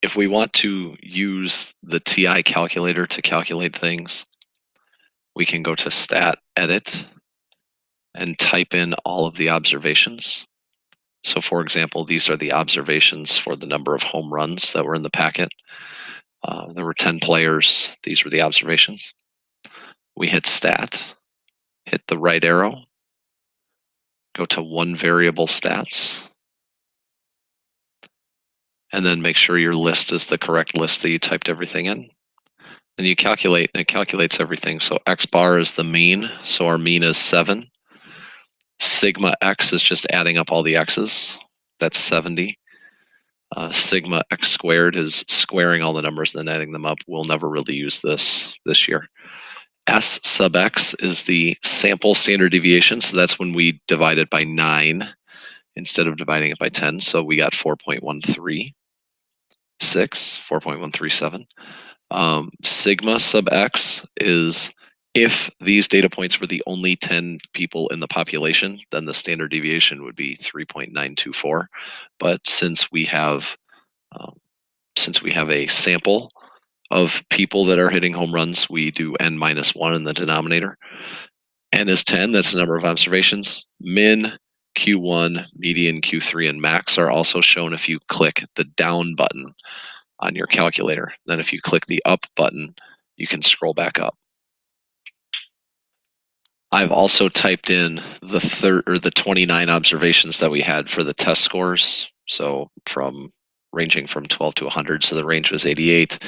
If we want to use the TI calculator to calculate things, we can go to Stat Edit and type in all of the observations. So, for example, these are the observations for the number of home runs that were in the packet. There were 10 players. These were the observations. We hit Stat, hit the right arrow, go to one variable stats, and then make sure your list is the correct list that you typed everything in. Then you calculate, and it calculates everything. So X bar is the mean. So our mean is 7. Sigma X is just adding up all the X's. That's 70. Sigma X squared is squaring all the numbers and then adding them up. We'll never really use this year. S sub X is the sample standard deviation. So that's when we divide it by 9 instead of dividing it by 10. So we got 4.136, 4.137. Sigma sub X is if these data points were the only 10 people in the population, then the standard deviation would be 3.924. But um, since we have a sample of people that are hitting home runs, we do n minus 1 in the denominator. N is 10, that's the number of observations. Min, Q1, median, Q3, and max are also shown if you click the down button on your calculator. Then if you click the up button, you can scroll back up. I've also typed in the 29 observations that we had for the test scores. So ranging from 12 to 100. So the range was 88.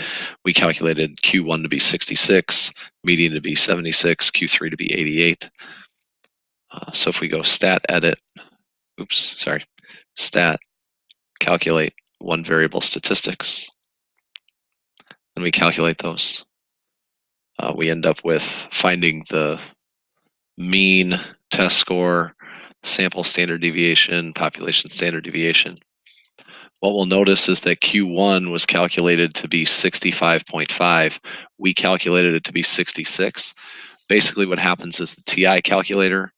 We calculated Q1 to be 66, median to be 76, Q3 to be 88. So if we go stat edit, stat calculate one variable statistics, and we calculate those. We end up with finding the mean, test score, sample standard deviation, population standard deviation. What we'll notice is that Q1 was calculated to be 65.5. We calculated it to be 66. Basically what happens is the TI calculator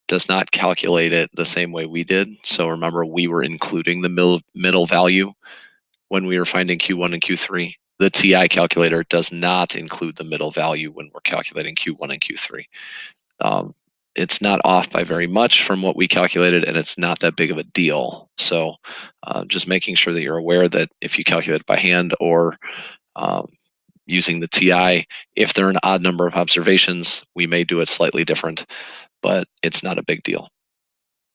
does not calculate it the same way we did. So remember, we were including the middle value when we were finding Q1 and Q3. The TI calculator does not include the middle value when we're calculating Q1 and Q3. It's not off by very much from what we calculated, and it's not that big of a deal. So just making sure that you're aware that if you calculate by hand or um, using the TI, if there are an odd number of observations, we may do it slightly different, but it's not a big deal.